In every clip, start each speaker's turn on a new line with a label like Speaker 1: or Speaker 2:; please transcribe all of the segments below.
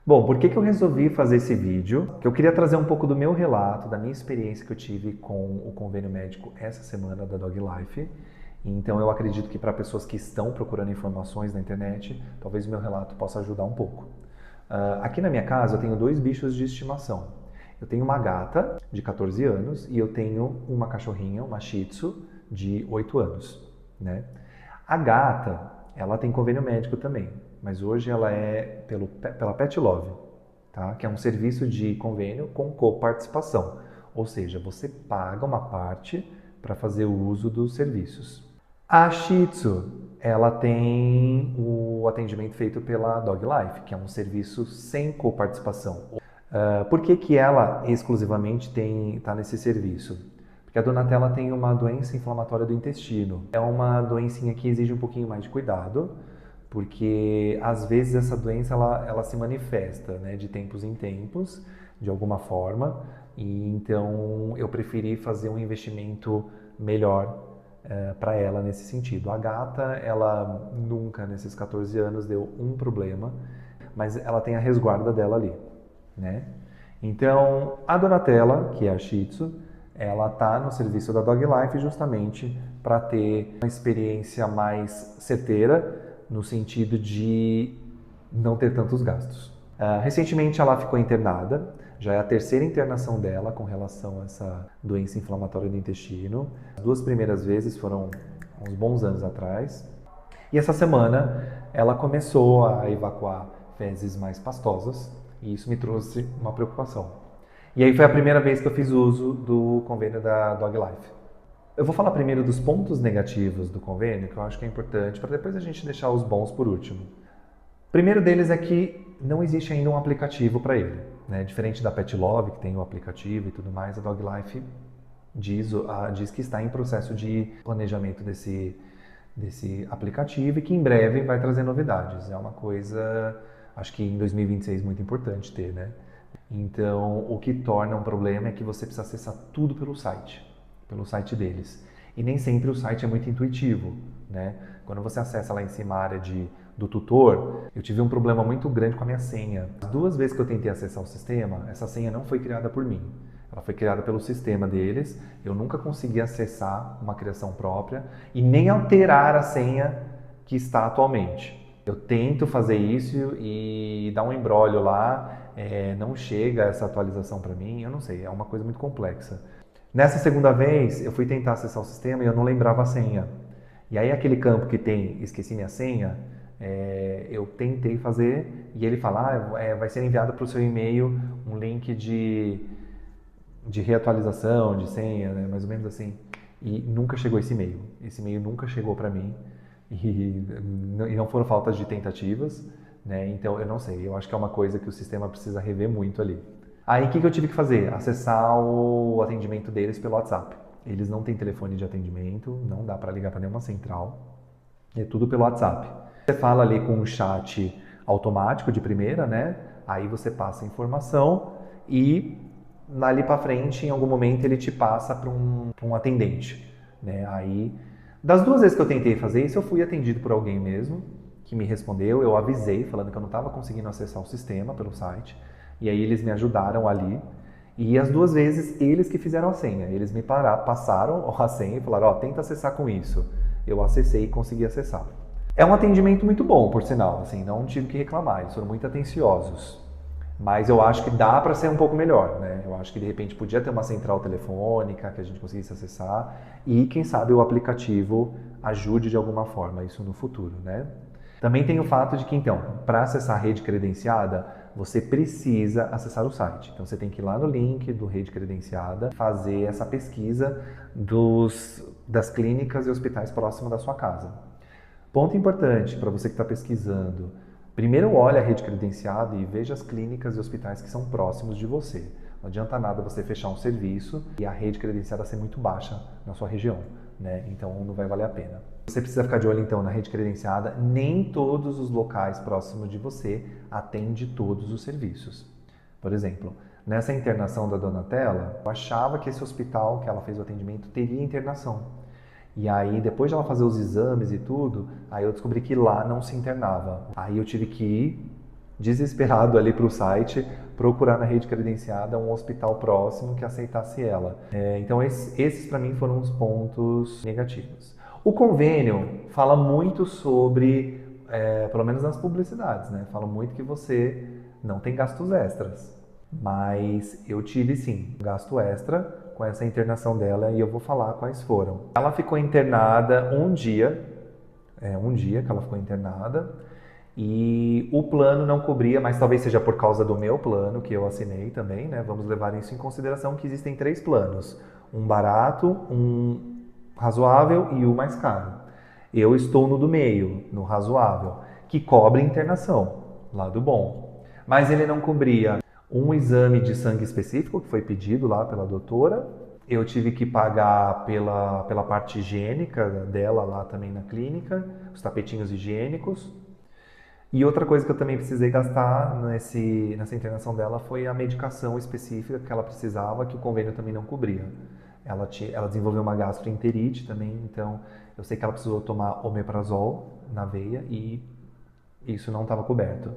Speaker 1: Bom, por que eu resolvi fazer esse vídeo? Que eu queria trazer um pouco do meu relato, da minha experiência que eu tive com o convênio médico essa semana da Dog Life. Então eu acredito que para pessoas que estão procurando informações na internet, talvez o meu relato possa ajudar um pouco. Aqui na minha casa eu tenho dois bichos de estimação. Eu tenho uma gata de 14 anos e eu tenho uma cachorrinha, uma Shih Tzu, de 8 anos, né? A gata, ela tem convênio médico também, mas hoje ela é pela Pet Love, tá? Que é um serviço de convênio com coparticipação, ou seja, você paga uma parte para fazer o uso dos serviços. A Shih Tzu, ela tem o atendimento feito pela Dog Life, que é um serviço sem coparticipação. Por que ela exclusivamente está nesse serviço? Porque a Donatella tem uma doença inflamatória do intestino. É uma doencinha que exige um pouquinho mais de cuidado, porque às vezes essa doença ela se manifesta, né, de tempos em tempos, de alguma forma, e então eu preferi fazer um investimento melhor para ela nesse sentido. A gata, ela nunca nesses 14 anos deu um problema, mas ela tem a resguarda dela ali, né? Então, a Donatella, que é a Shih Tzu, ela está no serviço da Dog Life justamente para ter uma experiência mais certeira, no sentido de não ter tantos gastos. Recentemente ela ficou internada, já é a terceira internação dela com relação a essa doença inflamatória do intestino. As duas primeiras vezes foram uns bons anos atrás. E essa semana ela começou a evacuar fezes mais pastosas e isso me trouxe uma preocupação. E aí foi a primeira vez que eu fiz uso do convênio da Dog Life. Eu vou falar primeiro dos pontos negativos do convênio, que eu acho que é importante, para depois a gente deixar os bons por último. O primeiro deles é que não existe ainda um aplicativo para ele, né? Diferente da Pet Love, que tem o aplicativo e tudo mais, a Dog Life diz que está em processo de planejamento desse aplicativo e que em breve vai trazer novidades. É uma coisa, acho que em 2026 muito importante ter, né? Então, o que torna um problema é que você precisa acessar tudo pelo site deles. E nem sempre o site é muito intuitivo, né? Quando você acessa lá em cima a área do tutor, eu tive um problema muito grande com a minha senha. As duas vezes que eu tentei acessar o sistema, essa senha não foi criada por mim. Ela foi criada pelo sistema deles, eu nunca consegui acessar uma criação própria e nem alterar a senha que está atualmente. Eu tento fazer isso e dá um embrólio lá, não chega essa atualização para mim, eu não sei, é uma coisa muito complexa. Nessa segunda vez, eu fui tentar acessar o sistema e eu não lembrava a senha. E aí aquele campo que tem esqueci minha senha, eu tentei fazer e ele fala, vai ser enviado para o seu e-mail um link de reatualização de senha, né? Mais ou menos assim. E nunca chegou esse e-mail. Esse e-mail nunca chegou para mim e não foram faltas de tentativas, né? Então eu não sei. Eu acho que é uma coisa que o sistema precisa rever muito ali. Aí o que eu tive que fazer? Acessar o atendimento deles pelo WhatsApp. Eles não têm telefone de atendimento, não dá para ligar para nenhuma central. É tudo pelo WhatsApp. Você fala ali com um chat automático de primeira, né? Aí você passa a informação e ali para frente, em algum momento, ele te passa para um atendente, né? Aí, das duas vezes que eu tentei fazer isso, eu fui atendido por alguém mesmo, que me respondeu, eu avisei, falando que eu não estava conseguindo acessar o sistema pelo site, e aí eles me ajudaram ali, e as duas vezes, eles que fizeram a senha, eles me passaram a senha e falaram, tenta acessar com isso. Eu acessei e consegui acessar. É um atendimento muito bom, por sinal, assim, não tive que reclamar, eles foram muito atenciosos. Mas eu acho que dá para ser um pouco melhor, né? Eu acho que de repente podia ter uma central telefônica que a gente conseguisse acessar e quem sabe o aplicativo ajude de alguma forma isso no futuro, né? Também tem o fato de que então, para acessar a rede credenciada, você precisa acessar o site. Então você tem que ir lá no link do rede credenciada, fazer essa pesquisa das clínicas e hospitais próximos da sua casa. Ponto importante para você que está pesquisando. Primeiro olhe a rede credenciada e veja as clínicas e hospitais que são próximos de você. Não adianta nada você fechar um serviço e a rede credenciada ser muito baixa na sua região, né? Então não vai valer a pena. Você precisa ficar de olho então na rede credenciada. Nem todos os locais próximos de você atendem todos os serviços. Por exemplo, nessa internação da Donatella, eu achava que esse hospital que ela fez o atendimento teria internação. E aí, depois de ela fazer os exames e tudo, aí eu descobri que lá não se internava. Aí eu tive que ir desesperado ali para o site, procurar na rede credenciada um hospital próximo que aceitasse ela. Então esses para mim foram os pontos negativos. O convênio fala muito sobre, pelo menos nas publicidades, né? Fala muito que você não tem gastos extras. Mas eu tive sim um gasto extra com essa internação dela e eu vou falar quais foram. Ela ficou internada um dia que ela ficou internada e o plano não cobria, mas talvez seja por causa do meu plano que eu assinei também, né? Vamos levar isso em consideração que existem 3 planos, um barato, um razoável e o mais caro. Eu estou no do meio, no razoável, que cobre internação, lado bom. Mas ele não cobria um exame de sangue específico que foi pedido lá pela doutora. Eu tive que pagar pela parte higiênica dela lá também na clínica, os tapetinhos higiênicos. E outra coisa que eu também precisei gastar nessa internação dela foi a medicação específica que ela precisava, que o convênio também não cobria. Ela desenvolveu uma gastroenterite também, então eu sei que ela precisou tomar omeprazol na veia e isso não estava coberto.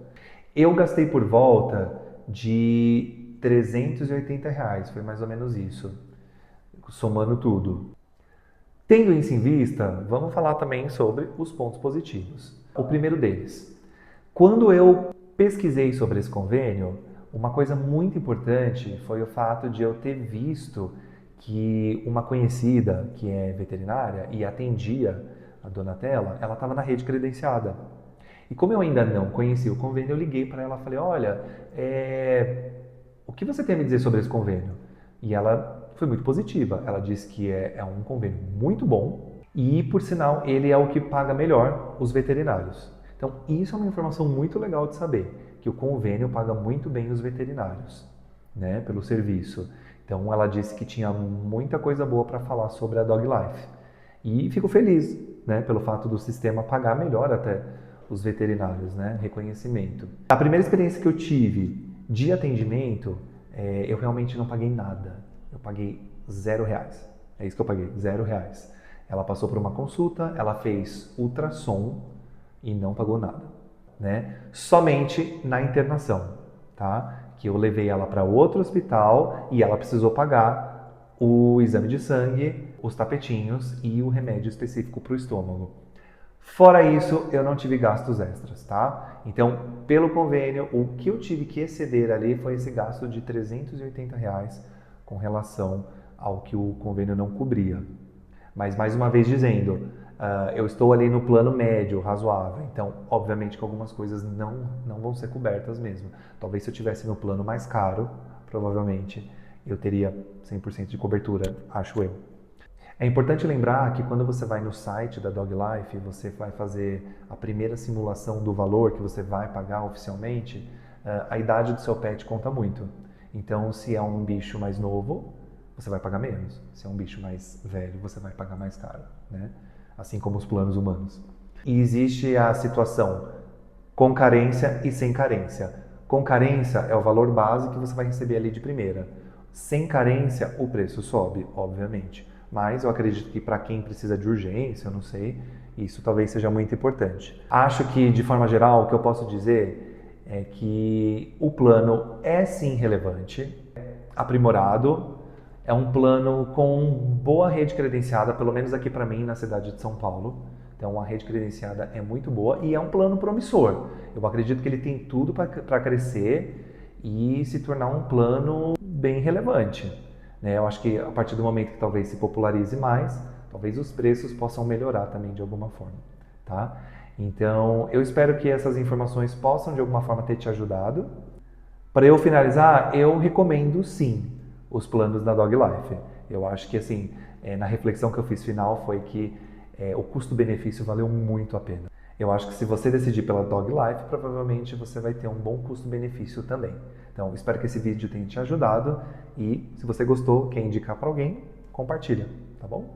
Speaker 1: Eu gastei por volta de R$ 380, foi mais ou menos isso, somando tudo. Tendo isso em vista, vamos falar também sobre os pontos positivos. O primeiro deles, quando eu pesquisei sobre esse convênio, uma coisa muito importante foi o fato de eu ter visto que uma conhecida que é veterinária e atendia a Donatella, ela estava na rede credenciada. E como eu ainda não conhecia o convênio, eu liguei para ela e falei, olha, o que você tem a me dizer sobre esse convênio? E ela foi muito positiva. Ela disse que é um convênio muito bom e, por sinal, ele é o que paga melhor os veterinários. Então, isso é uma informação muito legal de saber, que o convênio paga muito bem os veterinários, né, pelo serviço. Então, ela disse que tinha muita coisa boa para falar sobre a Dog Life. E fico feliz, né, pelo fato do sistema pagar melhor até os veterinários, né, reconhecimento. A primeira experiência que eu tive de atendimento, eu realmente não paguei nada. Eu paguei R$0. É isso que eu paguei, R$0. Ela passou por uma consulta, ela fez ultrassom e não pagou nada, né? Somente na internação, tá? Que eu levei ela para outro hospital e ela precisou pagar o exame de sangue, os tapetinhos e o remédio específico para o estômago. Fora isso, eu não tive gastos extras, tá? Então, pelo convênio, o que eu tive que exceder ali foi esse gasto de R$380 com relação ao que o convênio não cobria. Mas, mais uma vez dizendo, eu estou ali no plano médio, razoável, então, obviamente que algumas coisas não vão ser cobertas mesmo. Talvez se eu estivesse no plano mais caro, provavelmente eu teria 100% de cobertura, acho eu. É importante lembrar que quando você vai no site da Dog Life, você vai fazer a primeira simulação do valor que você vai pagar oficialmente, a idade do seu pet conta muito. Então, se é um bicho mais novo, você vai pagar menos. Se é um bicho mais velho, você vai pagar mais caro, né? Assim como os planos humanos. E existe a situação com carência e sem carência. Com carência é o valor base que você vai receber ali de primeira. Sem carência, o preço sobe, obviamente. Mas eu acredito que para quem precisa de urgência, eu não sei, isso talvez seja muito importante. Acho que, de forma geral, o que eu posso dizer é que o plano é sim relevante, aprimorado, é um plano com boa rede credenciada, pelo menos aqui para mim na cidade de São Paulo. Então a rede credenciada é muito boa e é um plano promissor. Eu acredito que ele tem tudo para crescer e se tornar um plano bem relevante. Né? Eu acho que a partir do momento que talvez se popularize mais, talvez os preços possam melhorar também de alguma forma. Tá? Então eu espero que essas informações possam de alguma forma ter te ajudado. Para eu finalizar, eu recomendo sim os planos da Dog Life. Eu acho que assim, na reflexão que eu fiz final foi que o custo-benefício valeu muito a pena. Eu acho que se você decidir pela Dog Life, provavelmente você vai ter um bom custo-benefício também. Então, espero que esse vídeo tenha te ajudado e se você gostou, quer indicar para alguém, compartilha, tá bom?